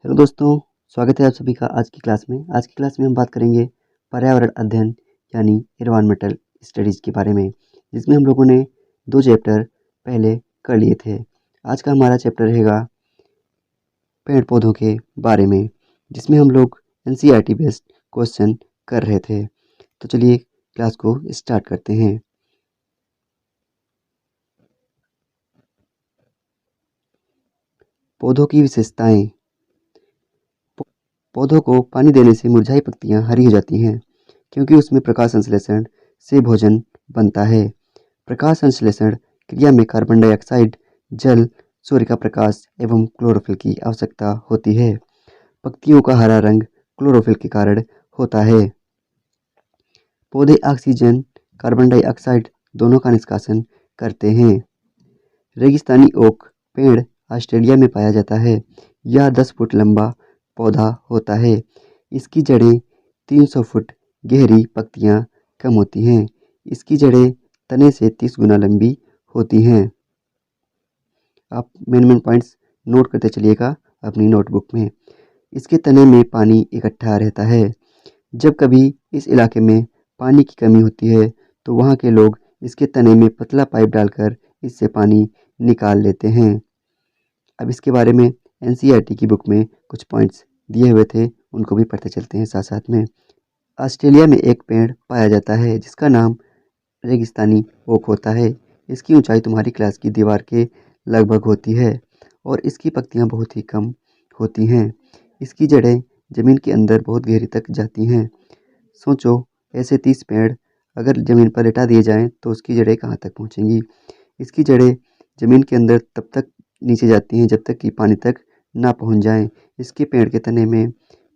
Hello दोस्तों, स्वागत है आप सभी का आज की क्लास में। आज की क्लास में हम बात करेंगे पर्यावरण अध्ययन यानी एनवायरमेंटल स्टडीज़ के बारे में, जिसमें हम लोगों ने 2 चैप्टर पहले कर लिए थे। आज का हमारा चैप्टर रहेगा पेड़ पौधों के बारे में, जिसमें हम लोग एनसीईआरटी बेस्ड क्वेश्चन कर रहे थे। तो चलिए क्लास को स्टार्ट करते हैं। पौधों की विशेषताएं। पौधों को पानी देने से मुरझाई पत्तियां हरी हो जाती हैं, क्योंकि उसमें प्रकाश संश्लेषण से भोजन बनता है। प्रकाश संश्लेषण क्रिया में कार्बन डाइऑक्साइड, जल, सूर्य का प्रकाश एवं क्लोरोफिल की आवश्यकता होती है। पत्तियों का हरा रंग क्लोरोफिल के कारण होता है। पौधे ऑक्सीजन, कार्बन डाइऑक्साइड दोनों का निष्कासन करते हैं। रेगिस्तानी ओक पेड़ ऑस्ट्रेलिया में पाया जाता है। यह 10 फुट लंबा पौधा होता है। इसकी जड़ें 300 फुट गहरी, पत्तियां कम होती हैं। इसकी जड़ें तने से 30 गुना लंबी होती हैं। आप मेन पॉइंट्स नोट करते चलिएगा अपनी नोटबुक में। इसके तने में पानी इकट्ठा रहता है। जब कभी इस इलाके में पानी की कमी होती है तो वहाँ के लोग इसके तने में पतला पाइप डालकर इससे पानी निकाल लेते हैं। अब इसके बारे में एनसीईआरटी की बुक में कुछ पॉइंट्स दिए हुए थे, उनको भी पढ़ते चलते हैं साथ साथ में। ऑस्ट्रेलिया में एक पेड़ पाया जाता है जिसका नाम रेगिस्तानी ओक होता है। इसकी ऊंचाई तुम्हारी क्लास की दीवार के लगभग होती है और इसकी पत्तियां बहुत ही कम होती हैं। इसकी जड़ें ज़मीन के अंदर बहुत गहरी तक जाती हैं। सोचो, ऐसे 30 पेड़ अगर ज़मीन पर लिटा दिए जाएं तो उसकी जड़ें कहाँ तक पहुँचेंगी। इसकी जड़ें ज़मीन के अंदर तब तक नीचे जाती हैं जब तक कि पानी तक ना पहुँच जाएं। इसके पेड़ के तने में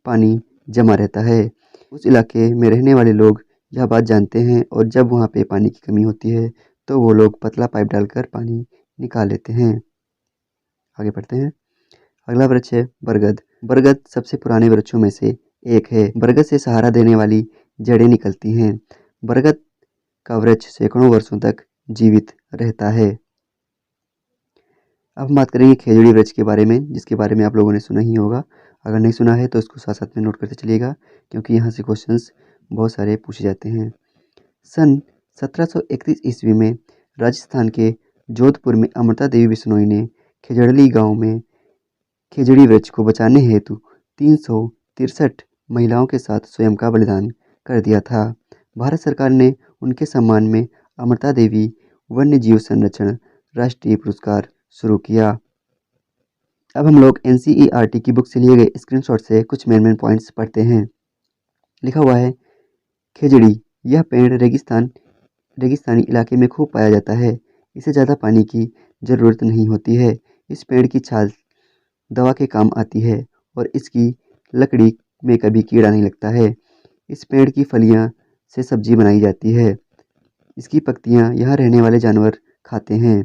पानी जमा रहता है। उस इलाके में रहने वाले लोग यह बात जानते हैं और जब वहाँ पे पानी की कमी होती है तो वो लोग पतला पाइप डालकर पानी निकाल लेते हैं। आगे बढ़ते हैं। अगला वृक्ष है बरगद। बरगद सबसे पुराने वृक्षों में से एक है। बरगद से सहारा देने वाली जड़ें निकलती हैं। बरगद का वृक्ष सैकड़ों वर्षों तक जीवित रहता है। अब हम बात करेंगे खेजड़ी वृक्ष के बारे में, जिसके बारे में आप लोगों ने सुना ही होगा। अगर नहीं सुना है तो इसको साथ साथ में नोट करते चलिएगा, क्योंकि यहाँ से क्वेश्चंस बहुत सारे पूछे जाते हैं। सन 1731 ईस्वी में राजस्थान के जोधपुर में अमृता देवी बिश्नोई ने खेजड़ली गांव में खेजड़ी वृक्ष को बचाने हेतु 363 महिलाओं के साथ स्वयं का बलिदान कर दिया था। भारत सरकार ने उनके सम्मान में अमृता देवी वन्य जीव संरक्षण राष्ट्रीय पुरस्कार शुरू किया। अब हम लोग एनसीईआरटी की बुक से लिए गए स्क्रीनशॉट से कुछ मेन पॉइंट्स पढ़ते हैं। लिखा हुआ है, खेजड़ी यह पेड़ रेगिस्तानी इलाके में खूब पाया जाता है। इसे ज़्यादा पानी की ज़रूरत नहीं होती है। इस पेड़ की छाल दवा के काम आती है और इसकी लकड़ी में कभी कीड़ा नहीं लगता है। इस पेड़ की फलियां से सब्जी बनाई जाती है। इसकी पत्तियां यहाँ रहने वाले जानवर खाते हैं।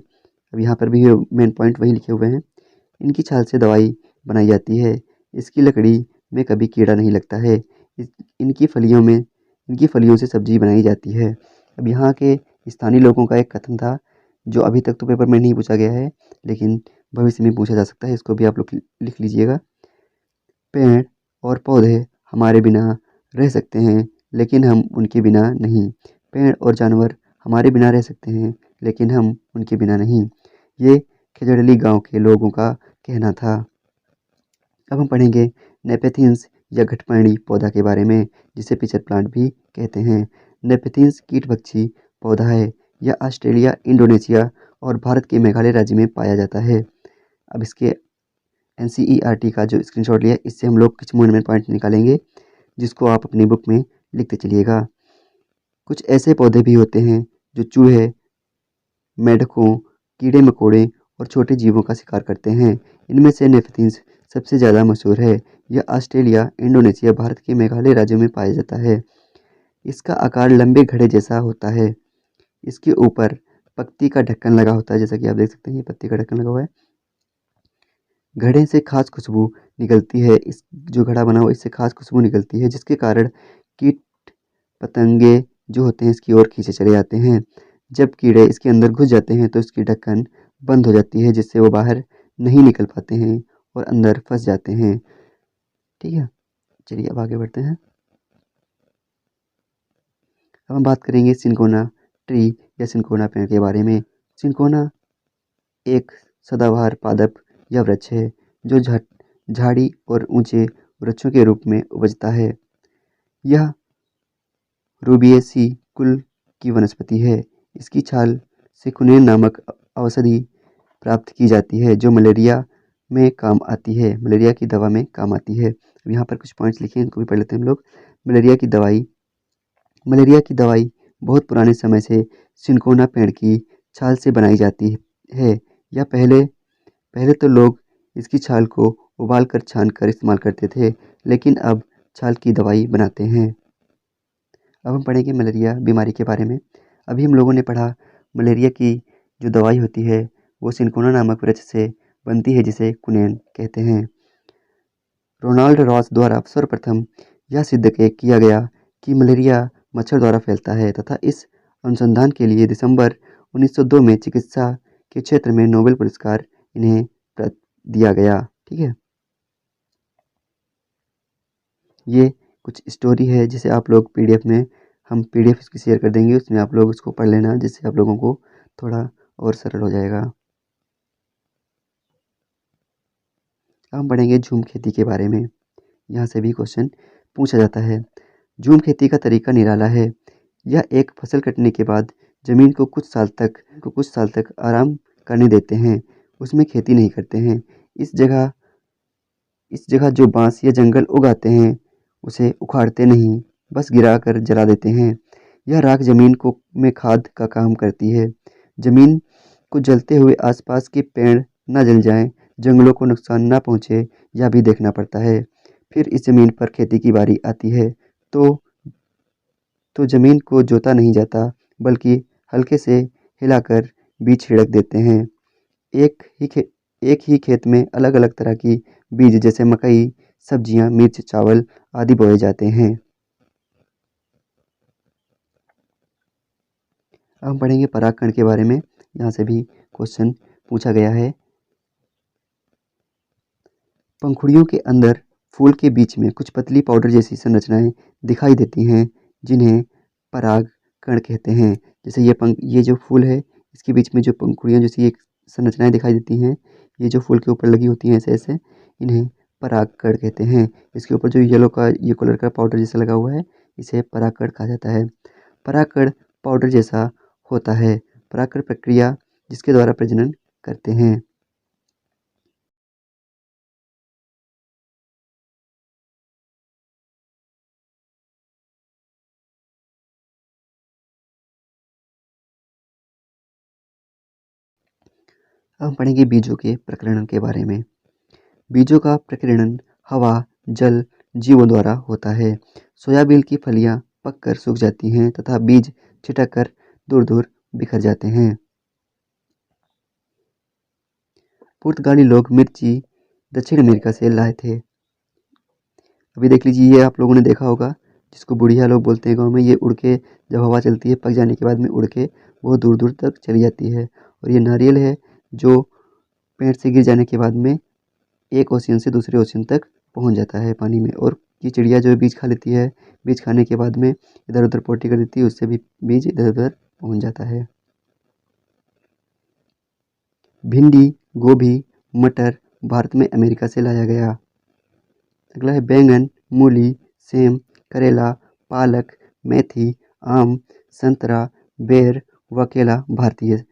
अब यहाँ पर भी मेन पॉइंट वही लिखे हुए हैं। इनकी छाल से दवाई बनाई जाती है। इसकी लकड़ी में कभी कीड़ा नहीं लगता है। इनकी फलियों से सब्जी बनाई जाती है। अब यहाँ के स्थानीय लोगों का एक कथन था, जो अभी तक तो पेपर में नहीं पूछा गया है लेकिन भविष्य में पूछा जा सकता है। इसको भी आप लोग लिख लीजिएगा। पेड़ और पौधे हमारे बिना रह सकते हैं लेकिन हम उनके बिना नहीं। पेड़ और जानवर हमारे बिना रह सकते हैं लेकिन हम उनके बिना नहीं। ये खेजड़ली गांव के लोगों का कहना था। अब हम पढ़ेंगे नेपेथिन्स या घटपर्णी पौधा के बारे में, जिसे पिचर प्लांट भी कहते हैं। नेपेथिन्स कीटभक्षी पौधा है। यह ऑस्ट्रेलिया, इंडोनेशिया और भारत के मेघालय राज्य में पाया जाता है। अब इसके एनसीईआरटी का जो स्क्रीनशॉट लिया, इससे हम लोग कुछ मेन पॉइंट निकालेंगे, जिसको आप अपनी बुक में लिखते चलिएगा। कुछ ऐसे पौधे भी होते हैं जो चूहे, मेंढकों, कीड़े मकोड़े और छोटे जीवों का शिकार करते हैं। इनमें से नेफेथिन्स सबसे ज़्यादा मशहूर है। यह ऑस्ट्रेलिया, इंडोनेशिया, भारत के मेघालय राज्यों में पाया जाता है। इसका आकार लंबे घड़े जैसा होता है। इसके ऊपर पत्ती का ढक्कन लगा होता है, जैसा कि आप देख सकते हैं, ये पत्ती का ढक्कन लगा हुआ है। घड़े से खास खुशबू निकलती है। इस जो घड़ा बना हुआ, इससे खास खुशबू निकलती है, जिसके कारण कीट पतंगे जो होते हैं इसकी ओर खींचे चले जाते हैं। जब कीड़े इसके अंदर घुस जाते हैं तो इसकी ढक्कन बंद हो जाती है, जिससे वो बाहर नहीं निकल पाते हैं और अंदर फंस जाते हैं। ठीक है, चलिए अब आगे बढ़ते हैं। अब हम बात करेंगे सिनकोना ट्री या सिनकोना पेड़ के बारे में। सिनकोना एक सदाबहार पादप या वृक्ष है जो झाड़ी और ऊंचे वृक्षों के रूप में उपजता है। यह रूबिएसी कुल की वनस्पति है। इसकी छाल से कुनेन नामक औषधि प्राप्त की जाती है जो मलेरिया में काम आती है, मलेरिया की दवा में काम आती है। अब यहाँ पर कुछ पॉइंट्स लिखे हैं, इनको भी पढ़ लेते हैं हम लोग। मलेरिया की दवाई बहुत पुराने समय से सिनकोना पेड़ की छाल से बनाई जाती है। या पहले पहले तो लोग इसकी छाल को उबाल कर छान कर इस्तेमाल करते थे, लेकिन अब छाल की दवाई बनाते हैं। अब हम पढ़ेंगे मलेरिया बीमारी के बारे में। अभी हम लोगों ने पढ़ा मलेरिया की जो दवाई होती है वो सिनकोना नामक वृक्ष से बनती है जिसे कुनेन कहते हैं। रोनाल्ड रॉस द्वारा सर्वप्रथम यह सिद्ध किया गया कि मलेरिया मच्छर द्वारा फैलता है तथा इस अनुसंधान के लिए दिसंबर 1902 में चिकित्सा के क्षेत्र में नोबेल पुरस्कार इन्हें दिया गया। ठीक है, ये कुछ स्टोरी है जिसे आप लोग पीडीएफ में, हम पीडीएफ इसकी शेयर कर देंगे, उसमें आप लोग उसको पढ़ लेना जिससे आप लोगों को थोड़ा और सरल हो जाएगा। अब हम पढ़ेंगे झूम खेती के बारे में। यहाँ से भी क्वेश्चन पूछा जाता है। झूम खेती का तरीका निराला है। यह एक फसल कटने के बाद जमीन को कुछ साल तक आराम करने देते हैं, उसमें खेती नहीं करते हैं। इस जगह जो बांस या जंगल उगाते हैं उसे उखाड़ते नहीं, बस गिरा कर जला देते हैं। यह राख जमीन को में खाद का काम करती है। जमीन को जलते हुए आसपास के पेड़ न जल जाएं, जंगलों को नुकसान न पहुंचे, यह भी देखना पड़ता है। फिर इस जमीन पर खेती की बारी आती है तो जमीन को जोता नहीं जाता, बल्कि हल्के से हिलाकर बीज छिड़क देते हैं। एक ही खेत में अलग अलग तरह की बीज जैसे मकई, सब्जियां, मिर्च, चावल आदि बोए जाते हैं। अब हम पढ़ेंगे परागकण के बारे में। यहाँ से भी क्वेश्चन पूछा गया है। पंखुड़ियों के अंदर फूल के बीच में कुछ पतली पाउडर जैसी संरचनाएं दिखाई देती हैं जिन्हें परागकण कहते हैं। जैसे ये जो फूल है इसके बीच में जो पंखुड़ियाँ जैसी एक संरचनाएं दिखाई देती हैं, ये जो फूल के ऊपर लगी होती हैं ऐसे ऐसे, इन्हें परागकण कहते हैं। इसके ऊपर जो ये कलर का पाउडर जैसा लगा हुआ है इसे परागकण कहा जाता है। परागकण पाउडर जैसा होता है। परागकण प्रक्रिया जिसके द्वारा प्रजनन करते हैं। अब हम पढ़ेंगे बीजों के प्रकीर्णन के बारे में। बीजों का प्रकीर्णन हवा, जल, जीवों द्वारा होता है। सोयाबीन की फलियां पककर सूख जाती हैं तथा बीज छिटक कर दूर दूर बिखर जाते हैं। पुर्तगाली लोग मिर्ची दक्षिण अमेरिका से लाए थे। अभी देख लीजिए, ये आप लोगों ने देखा होगा जिसको बुढ़िया लोग बोलते हैं गाँव में, ये उड़ के जब हवा चलती है पक जाने के बाद में उड़ के बहुत दूर दूर तक चली जाती है। और ये नारियल है जो पेड़ से गिर जाने के बाद में एक ओशियन से दूसरे ओशियन तक पहुंच जाता है पानी में। और ये चिड़िया जो बीज खा लेती है, बीज खाने के बाद में इधर उधर पोटी कर देती है, उससे भी बीज इधर उधर पहुंच जाता है। भिंडी, गोभी, मटर भारत में अमेरिका से लाया गया। अगला है बैंगन, मूली, सेम, करेला, पालक, मेथी, आम, संतरा, बेर व केला भारतीय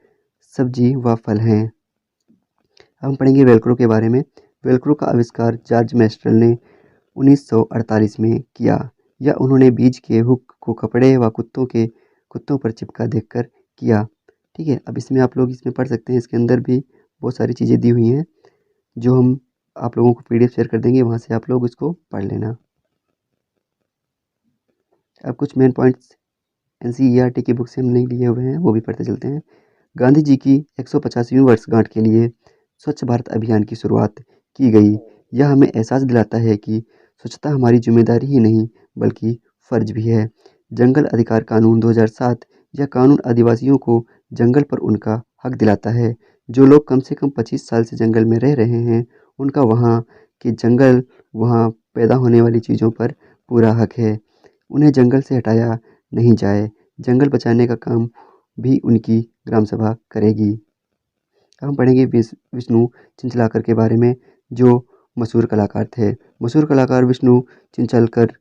सब्जी व फल हैं। अब हम पढ़ेंगे वेलक्रो के बारे में। वेलक्रो का आविष्कार जॉर्ज मैस्ट्रेल ने 1948 में किया। या उन्होंने बीज के हुक को कपड़े व कुत्तों पर चिपका देखकर किया। ठीक है, अब इसमें आप लोग इसमें पढ़ सकते हैं। इसके अंदर भी बहुत सारी चीज़ें दी हुई हैं जो हम आप लोगों को पीडीएफ शेयर कर देंगे, वहाँ से आप लोग इसको पढ़ लेना। अब कुछ मेन पॉइंट्स एनसीईआरटी की बुक से हम नहीं लिए हुए हैं, वो भी पढ़ते चलते हैं। गांधी जी की 150वीं वर्षगांठ के लिए स्वच्छ भारत अभियान की शुरुआत की गई। यह हमें एहसास दिलाता है कि स्वच्छता हमारी जिम्मेदारी ही नहीं बल्कि फ़र्ज भी है। जंगल अधिकार कानून 2007, यह कानून आदिवासियों को जंगल पर उनका हक दिलाता है। जो लोग कम से कम 25 साल से जंगल में रह रहे हैं उनका वहाँ के जंगल वहाँ पैदा होने वाली चीज़ों पर पूरा हक है। उन्हें जंगल से हटाया नहीं जाए। जंगल बचाने का काम भी उनकी ग्राम सभा करेगी। अब हम पढ़ेंगे विष्णु चिंचलाकर के बारे में, जो मशहूर कलाकार थे। मशहूर कलाकार विष्णु चिंचलकर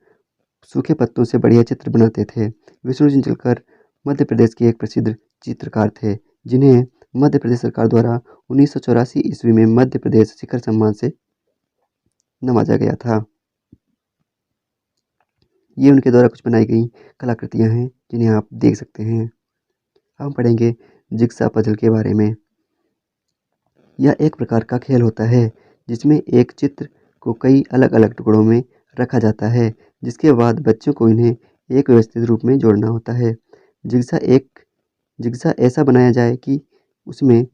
सूखे पत्तों से बढ़िया चित्र बनाते थे। विष्णु चिंचलकर मध्य प्रदेश के एक प्रसिद्ध चित्रकार थे, जिन्हें मध्य प्रदेश सरकार द्वारा 1984 ईस्वी में मध्य प्रदेश शिखर सम्मान से नवाजा गया था। ये उनके द्वारा कुछ बनाई गई कलाकृतियां हैं, जिन्हें आप देख सकते हैं। हम पढ़ेंगे जिग्सा पजल के बारे में। यह एक प्रकार का खेल होता है जिसमें एक चित्र को कई अलग अलग टुकड़ों में रखा जाता है, जिसके बाद बच्चों को इन्हें एक व्यवस्थित रूप में जोड़ना होता है। जिग्सा ऐसा बनाया जाए कि उसमें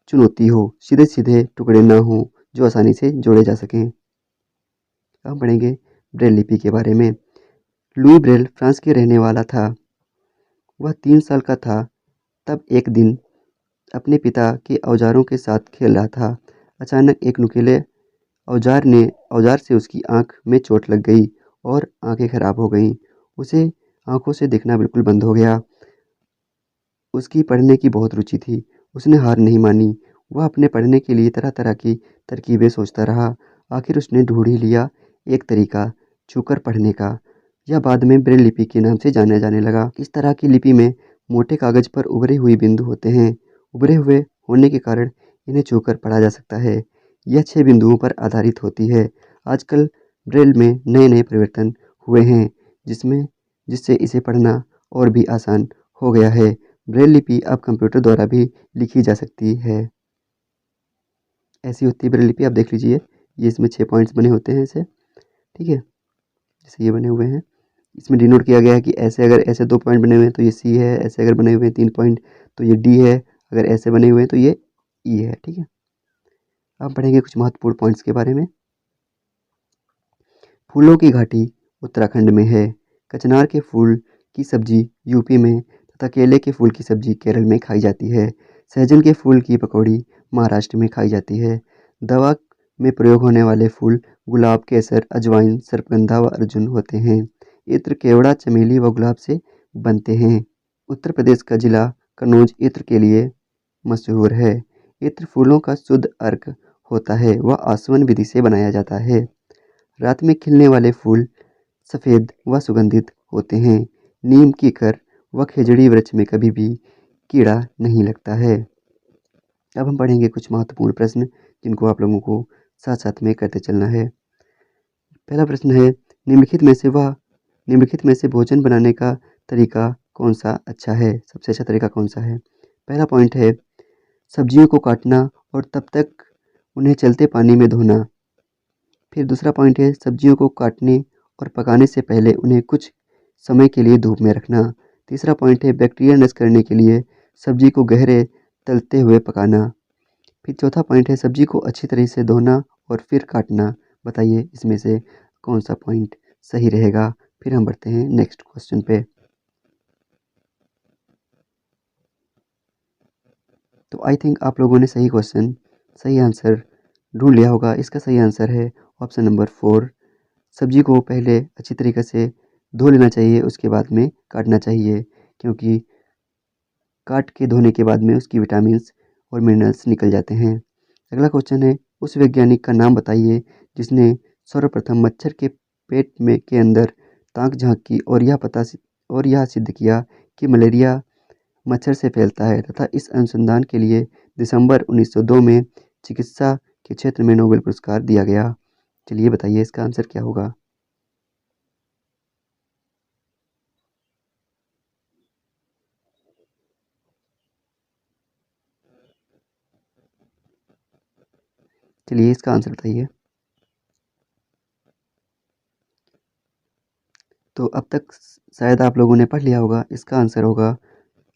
चुनौती हो, सीधे सीधे टुकड़े ना हो जो आसानी से जोड़े जा सकें। हम पढ़ेंगे ब्रेल लिपि के बारे में। लुई ब्रेल फ्रांस के रहने वाला था। वह 3 साल का था तब एक दिन अपने पिता के औजारों के साथ खेल रहा था। अचानक एक नुकीले औजार से उसकी आंख में चोट लग गई और आंखें खराब हो गईं। उसे आंखों से दिखना बिल्कुल बंद हो गया। उसकी पढ़ने की बहुत रुचि थी। उसने हार नहीं मानी। वह अपने पढ़ने के लिए तरह तरह की तरकीबें सोचता रहा। आखिर उसने ढूंढ ही लिया एक तरीका छूकर पढ़ने का। यह बाद में ब्रेल लिपि के नाम से जाना जाने लगा। इस तरह की लिपि में मोटे कागज पर उभरे हुए बिंदु होते हैं। उभरे हुए होने के कारण इन्हें छूकर पढ़ा जा सकता है। यह 6 बिंदुओं पर आधारित होती है। आजकल ब्रेल में नए नए परिवर्तन हुए हैं, जिससे इसे पढ़ना और भी आसान हो गया है। ब्रेल लिपि अब कंप्यूटर द्वारा भी लिखी जा सकती है। ऐसी होती है ब्रेल लिपि, आप देख लीजिए। ये इसमें 6 पॉइंट्स बने होते हैं ऐसे, ठीक है, जैसे ये बने हुए हैं। इसमें डिनोट किया गया है कि अगर ऐसे 2 पॉइंट बने हुए हैं तो ये सी है, ऐसे अगर बने हुए हैं 3 पॉइंट तो ये डी है, अगर ऐसे बने हुए हैं तो ये ई है, ठीक है। अब पढ़ेंगे कुछ महत्वपूर्ण पॉइंट्स के बारे में। फूलों की घाटी उत्तराखंड में है। कचनार के फूल की सब्जी यूपी में तथा केले के फूल की सब्जी केरल में खाई जाती है। सहजन के फूल की पकौड़ी महाराष्ट्र में खाई जाती है। दवा में प्रयोग होने वाले फूल गुलाब, केसर, अजवाइन, सर्पगंधा व अर्जुन होते हैं। इत्र केवड़ा, चमेली व गुलाब से बनते हैं। उत्तर प्रदेश का जिला कन्नौज इत्र के लिए मशहूर है। इत्र फूलों का शुद्ध अर्क होता है। वह आसवन विधि से बनाया जाता है। रात में खिलने वाले फूल सफ़ेद व सुगंधित होते हैं। नीम, कीकर व खेजड़ी वृक्ष में कभी भी कीड़ा नहीं लगता है। अब हम पढ़ेंगे कुछ महत्वपूर्ण प्रश्न, जिनको आप लोगों को साथ साथ में करते चलना है। पहला प्रश्न है, निम्नलिखित में से भोजन बनाने का तरीका कौन सा अच्छा है? सबसे अच्छा तरीका कौन सा है? पहला पॉइंट है सब्जियों को काटना और तब तक उन्हें चलते पानी में धोना। फिर दूसरा पॉइंट है सब्जियों को काटने और पकाने से पहले उन्हें कुछ समय के लिए धूप में रखना। तीसरा पॉइंट है बैक्टीरिया नष्ट करने के लिए सब्जी को गहरे तलते हुए पकाना। फिर चौथा पॉइंट है सब्जी को अच्छी तरह से धोना और फिर काटना। बताइए इसमें से कौन सा पॉइंट सही रहेगा? फिर हम बढ़ते हैं नेक्स्ट क्वेश्चन पे। तो आई थिंक आप लोगों ने सही आंसर ढूंढ लिया होगा। इसका सही आंसर है ऑप्शन नंबर 4। सब्जी को पहले अच्छी तरीके से धो लेना चाहिए, उसके बाद में काटना चाहिए, क्योंकि काट के धोने के बाद में उसकी विटामिन्स और मिनरल्स निकल जाते हैं। अगला क्वेश्चन है उस वैज्ञानिक का नाम बताइए जिसने सर्वप्रथम मच्छर के पेट में के अंदर ताक झांकी और यह सिद्ध किया कि मलेरिया मच्छर से फैलता है तथा इस अनुसंधान के लिए दिसंबर 1902 में चिकित्सा के क्षेत्र में नोबेल पुरस्कार दिया गया। चलिए बताइए इसका आंसर क्या होगा? चलिए इसका आंसर बताइए। तो अब तक शायद आप लोगों ने पढ़ लिया होगा। इसका आंसर होगा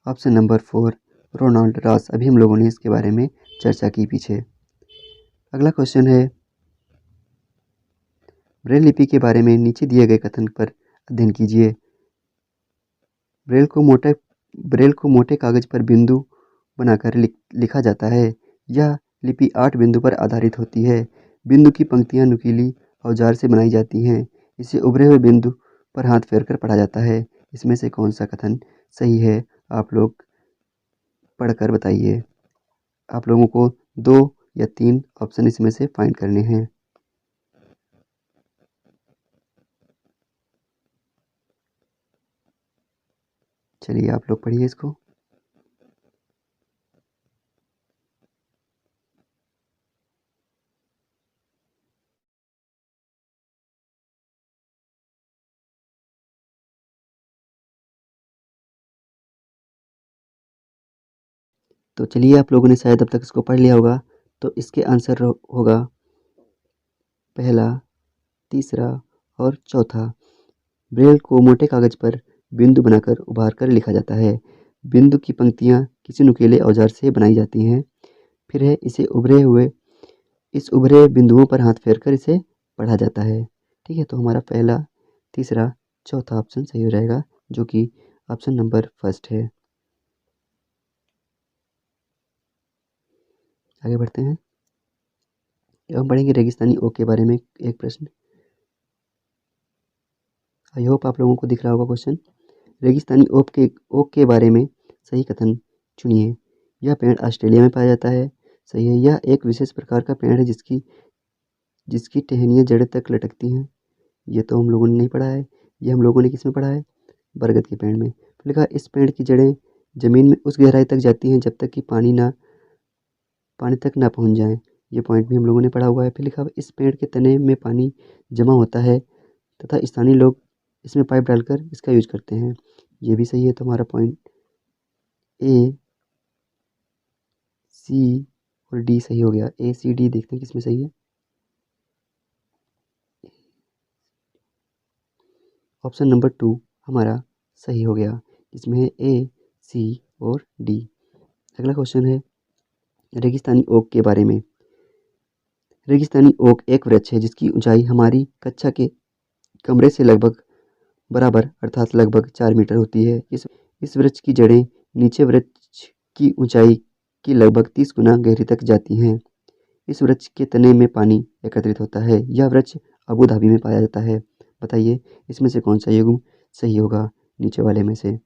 ऑप्शन नंबर 4, रोनाल्ड रॉस। अभी हम लोगों ने इसके बारे में चर्चा की पीछे। अगला क्वेश्चन है ब्रेल लिपि के बारे में नीचे दिए गए कथन पर अध्ययन कीजिए। ब्रेल को मोटे कागज पर बिंदु बनाकर लिखा जाता है। यह लिपि 8 बिंदु पर आधारित होती है। बिंदु की पंक्तियां नुकीली औजार से बनाई जाती हैं। इसे उभरे हुए बिंदु पर हाथ फेरकर पढ़ा जाता है। इसमें से कौन सा कथन सही है? आप लोग पढ़कर बताइए। आप लोगों को 2 या 3 ऑप्शन इसमें से फाइंड करने हैं। चलिए आप लोग पढ़िए इसको। तो चलिए आप लोगों ने शायद अब तक इसको पढ़ लिया होगा। तो इसके आंसर होगा पहला, तीसरा और चौथा। ब्रेल को मोटे कागज पर बिंदु बनाकर उभार कर लिखा जाता है। बिंदु की पंक्तियाँ किसी नुकीले औजार से बनाई जाती हैं। फिर है इस उभरे बिंदुओं पर हाथ फेरकर इसे पढ़ा जाता है। ठीक है, तो हमारा पहला, तीसरा, चौथा ऑप्शन सही हो जाएगा, जो कि ऑप्शन नंबर फर्स्ट है। आगे बढ़ते हैं। हम पढ़ेंगे रेगिस्तानी ओक के बारे में एक प्रश्न। आई होप आप लोगों को दिख रहा होगा क्वेश्चन। रेगिस्तानी ओक के बारे में सही कथन चुनिए। यह पेड़ ऑस्ट्रेलिया में पाया जाता है। सही है। यह एक विशेष प्रकार का पेड़ है जिसकी टहनियाँ जड़ों तक लटकती हैं। ये तो हम लोगों ने नहीं पढ़ा है। ये हम लोगों ने किस में पढ़ा है? बरगद के पेड़ में। फिर लिखा, इस पेड़ की जड़ें जमीन में उस गहराई तक जाती हैं जब तक कि पानी तक ना पहुंच जाए। ये पॉइंट भी हम लोगों ने पढ़ा हुआ है। फिर लिखा, इस पेड़ के तने में पानी जमा होता है तथा स्थानीय लोग इसमें पाइप डालकर इसका यूज करते हैं। ये भी सही है। तो हमारा पॉइंट ए, सी और डी सही हो गया। ए, सी, डी देखते हैं किसमें सही है। ऑप्शन नंबर 2 हमारा सही हो गया, इसमें है ए, सी और डी। अगला क्वेश्चन है रेगिस्तानी ओक के बारे में। रेगिस्तानी ओक एक वृक्ष है जिसकी ऊंचाई हमारी कक्षा के कमरे से लगभग बराबर अर्थात लगभग 4 मीटर होती है। इस वृक्ष की जड़ें नीचे वृक्ष की ऊंचाई की लगभग 30 गुना गहरी तक जाती हैं। इस वृक्ष के तने में पानी एकत्रित होता है। यह वृक्ष अबू धाबी में पाया जाता है। बताइए इसमें से कौन सा युग्म सही होगा नीचे वाले में से।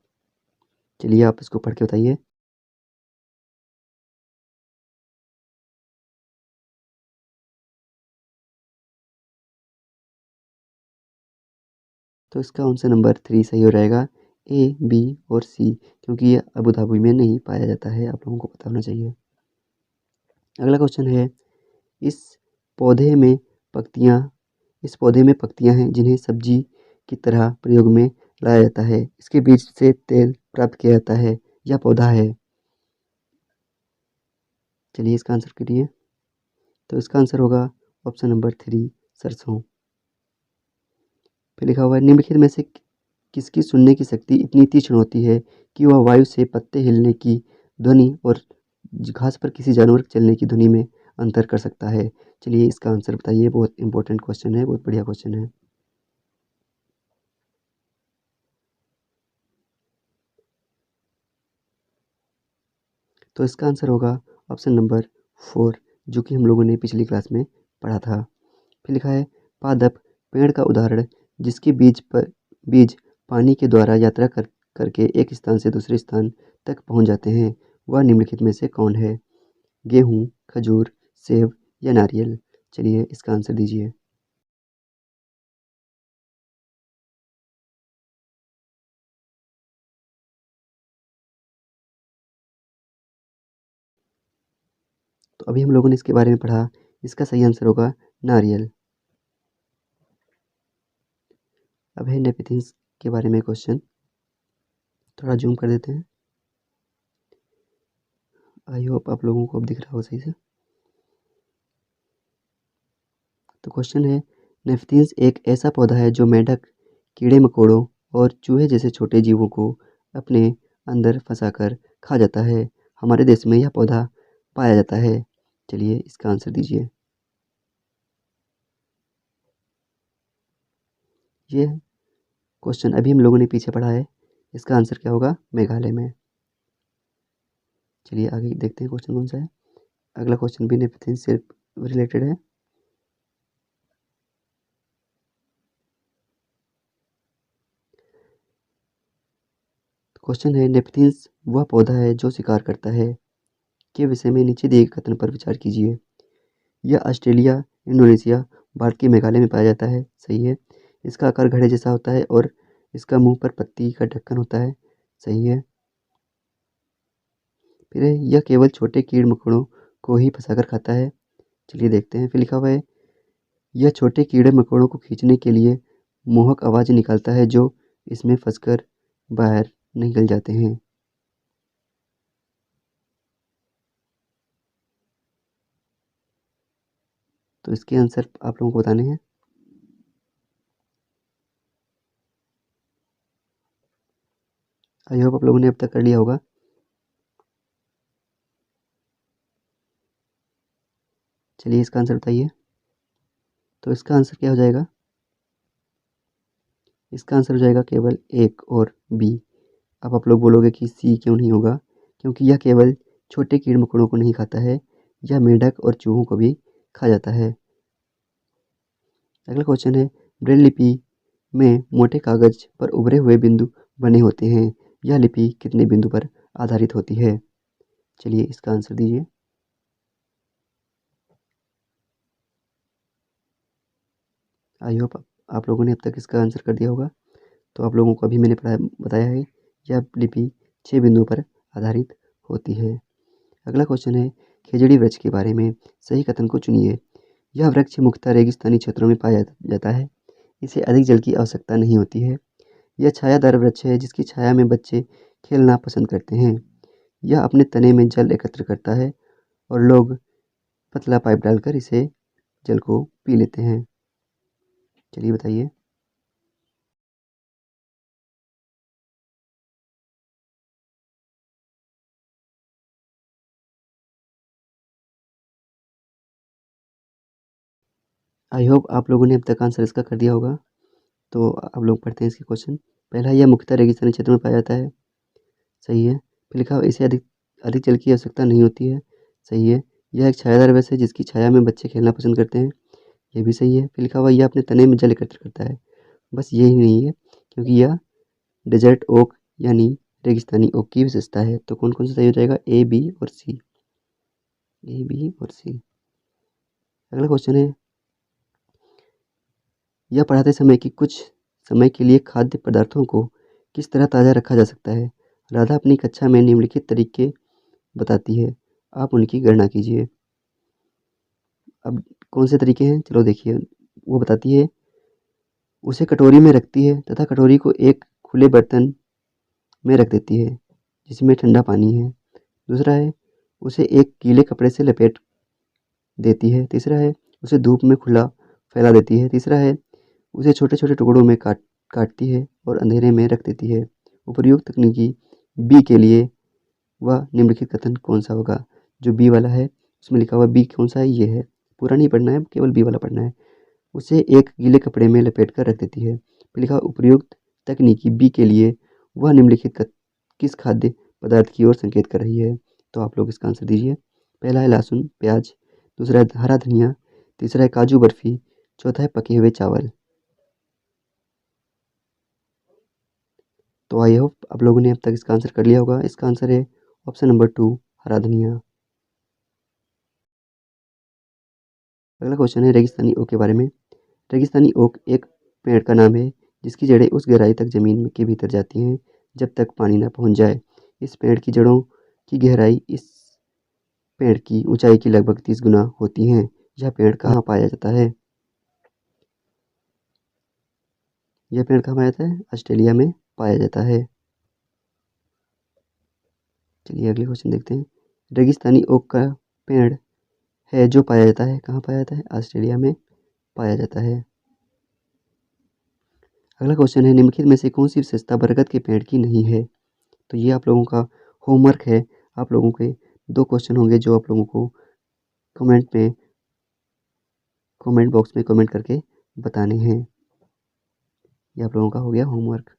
चलिए आप इसको पढ़ के बताइए। तो इसका आंसर नंबर 3 सही हो जाएगा। ए, बी और सी, क्योंकि ये अबू धाबी में नहीं पाया जाता है। आप लोगों को पता होना चाहिए। अगला क्वेश्चन है इस पौधे में पत्तियां इस पौधे में पत्तियां हैं जिन्हें सब्जी की तरह प्रयोग में लाया जाता है। इसके बीज से तेल प्राप्त किया जाता है। यह पौधा है। चलिए इसका आंसर करिए। तो इसका आंसर होगा ऑप्शन नंबर 3, सरसों। फिर लिखा हुआ है निम्नलिखित में से किसकी सुनने की शक्ति इतनी तीक्ष्ण होती है कि वह वायु से पत्ते हिलने की ध्वनि और घास पर किसी जानवर के चलने की ध्वनि में अंतर कर सकता है। चलिए इसका आंसर बताइए। बहुत इंपॉर्टेंट क्वेश्चन है, बहुत बढ़िया क्वेश्चन है। तो इसका आंसर होगा ऑप्शन नंबर 4, जो कि हम लोगों ने पिछली क्लास में पढ़ा था। फिर लिखा है पादप पेड़ का उदाहरण जिसके बीज पानी के द्वारा यात्रा करके एक स्थान से दूसरे स्थान तक पहुंच जाते हैं, वह निम्नलिखित में से कौन है? गेहूँ, खजूर, सेब या नारियल? चलिए इसका आंसर दीजिए। तो अभी हम लोगों ने इसके बारे में पढ़ा। इसका सही आंसर होगा नारियल। अब है नेपथीन्स के बारे में क्वेश्चन। थोड़ा जूम कर देते हैं। आई होप आप लोगों को अब दिख रहा हो सही से। तो क्वेश्चन है नेपथीन्स एक ऐसा पौधा है जो मेंढक, कीड़े मकोड़ों और चूहे जैसे छोटे जीवों को अपने अंदर फंसाकर खा जाता है। हमारे देश में यह पौधा पाया जाता है। चलिए इसका आंसर दीजिए। ये क्वेश्चन अभी हम लोगों ने पीछे पढ़ा है। इसका आंसर क्या होगा? मेघालय में। चलिए आगे देखते हैं क्वेश्चन कौन सा है। अगला क्वेश्चन भी नेपथीन्स से रिलेटेड है। क्वेश्चन है, नेपथिन्स वह पौधा है जो शिकार करता है के विषय में नीचे दिए गए कथन पर विचार कीजिए। यह ऑस्ट्रेलिया, इंडोनेशिया, भारत के मेघालय में पाया जाता है। सही है। इसका आकार घड़े जैसा होता है और इसका मुंह पर पत्ती का ढक्कन होता है। सही है। फिर यह केवल छोटे कीड़ मकोड़ों को ही फंसाकर खाता है। चलिए देखते हैं। फिर लिखा हुआ है, यह छोटे कीड़े मकोड़ों को खींचने के लिए मोहक आवाज़ निकालता है जो इसमें फंसकर बाहर निकल जाते हैं। तो इसके आंसर आप लोगों को बताने हैं। आई होप आप लोगों ने अब तक कर लिया होगा। चलिए इसका आंसर बताइए। तो इसका आंसर क्या हो जाएगा? इसका आंसर हो जाएगा केवल एक और बी। अब आप लोग बोलोगे कि सी क्यों नहीं होगा? क्योंकि यह केवल छोटे कीड़ मकोड़ों को नहीं खाता है, यह मेंढक और चूहों को भी खा जाता है। अगला क्वेश्चन है, ब्रेल लिपि में मोटे कागज पर उभरे हुए बिंदु बने होते हैं। यह लिपि कितने बिंदु पर आधारित होती है? चलिए इसका आंसर दीजिए। आई होप आप लोगों ने अब तक इसका आंसर कर दिया होगा। तो आप लोगों को अभी मैंने बताया है, यह लिपि 6 बिंदुओं पर आधारित होती है। अगला क्वेश्चन है, खेजड़ी वृक्ष के बारे में सही कथन को चुनिए। यह वृक्ष मुख्यतः रेगिस्तानी क्षेत्रों में पाया जाता है। इसे अधिक जल की आवश्यकता नहीं होती है। यह छायादार वृक्ष है जिसकी छाया में बच्चे खेलना पसंद करते हैं। यह अपने तने में जल एकत्र करता है और लोग पतला पाइप डालकर इसे जल को पी लेते हैं। चलिए बताइए। आई होप आप लोगों ने अब तक आंसर इसका कर दिया होगा। तो आप लोग पढ़ते हैं इसके क्वेश्चन। पहला, यह मुख्यतः रेगिस्तानी क्षेत्र में पाया जाता है। सही है। फिर लिखा हुआ, इसे अधिक अधिक जल की आवश्यकता नहीं होती है। सही है। यह एक छायादार वृक्ष है जिसकी छाया में बच्चे खेलना पसंद करते हैं। ये भी सही है। फिर लिखा हुआ, यह अपने तने में जल एकत्र करता है। बस यही नहीं है, क्योंकि यह डेजर्ट ओक यानी रेगिस्तानी ओक की विशेषता है। तो कौन कौन सा सही हो जाएगा? ए, बी और सी। ए, बी और सी। अगला क्वेश्चन है, यह पढ़ाते समय कि कुछ समय के लिए खाद्य पदार्थों को किस तरह ताज़ा रखा जा सकता है। राधा अपनी कक्षा में निम्नलिखित तरीके बताती है, आप उनकी गणना कीजिए। अब कौन से तरीके हैं, चलो देखिए। वो बताती है, उसे कटोरी में रखती है तथा कटोरी को एक खुले बर्तन में रख देती है जिसमें ठंडा पानी है। दूसरा है, उसे एक गीले कपड़े से लपेट देती है। तीसरा है, उसे धूप में खुला फैला देती है। तीसरा है, उसे छोटे छोटे टुकड़ों में काटती है और अंधेरे में रख देती है। उपर्युक्त तकनीकी बी के लिए वह निम्नलिखित कथन कौन सा होगा? जो बी वाला है उसमें लिखा हुआ बी कौन सा है? ये है। पूरा नहीं पढ़ना है, केवल बी वाला पढ़ना है। उसे एक गीले कपड़े में लपेट कर रख देती है। फिर लिखा, उपर्युक्त तकनीकी बी के लिए वह निम्नलिखित किस खाद्य पदार्थ की ओर संकेत कर रही है? तो आप लोग इसका आंसर दीजिए। पहला है लहसुन प्याज, दूसरा है हरा धनिया, तीसरा है काजू बर्फी, चौथा है पके हुए चावल। तो आई होप आप लोगों ने अब तक इसका आंसर कर लिया होगा। इसका आंसर है ऑप्शन नंबर 2, हरा धनिया। अगला क्वेश्चन है रेगिस्तानी ओक के बारे में। रेगिस्तानी ओक एक पेड़ का नाम है जिसकी जड़ें उस गहराई तक जमीन के भीतर जाती हैं जब तक पानी न पहुंच जाए। इस पेड़ की जड़ों की गहराई इस पेड़ की ऊंचाई की लगभग 30 गुना होती है। यह पेड़ कहाँ पाया जाता है? यह पेड़ कहाँ पाया जाता है? ऑस्ट्रेलिया में पाया जाता है। चलिए अगले क्वेश्चन देखते हैं। रेगिस्तानी ओक का पेड़ है जो पाया जाता है, कहाँ पाया जाता है? ऑस्ट्रेलिया में पाया जाता है। अगला क्वेश्चन है, निम्नलिखित में से कौन सी विशेषता बरगद के पेड़ की नहीं है? तो ये आप लोगों का होमवर्क है। आप लोगों के 2 क्वेश्चन होंगे जो आप लोगों को कमेंट बॉक्स में कमेंट करके बताने हैं। ये आप लोगों का हो गया होमवर्क।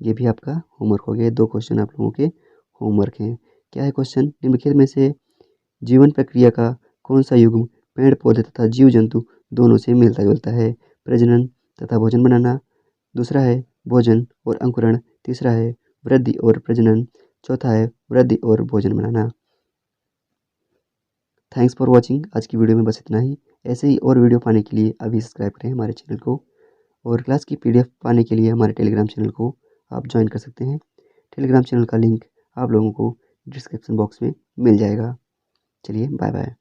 ये भी आपका होमवर्क हो गया। 2 क्वेश्चन आप लोगों के होमवर्क हैं। क्या है क्वेश्चन? निम्नलिखित में से जीवन प्रक्रिया का कौन सा युग्म पेड़ पौधे तथा जीव जंतु दोनों से मिलता जुलता है? प्रजनन तथा भोजन बनाना, दूसरा है भोजन और अंकुरण, तीसरा है वृद्धि और प्रजनन। चौथा है वृद्धि और भोजन बनाना। Thanks for watching. आज की वीडियो में बस इतना ही। ऐसे ही और वीडियो पाने के लिए अभी सब्सक्राइब करें हमारे चैनल को, और क्लास की PDF पाने के लिए हमारे टेलीग्राम चैनल को आप ज्वाइन कर सकते हैं। टेलीग्राम चैनल का लिंक आप लोगों को डिस्क्रिप्शन बॉक्स में मिल जाएगा। चलिए बाय बाय।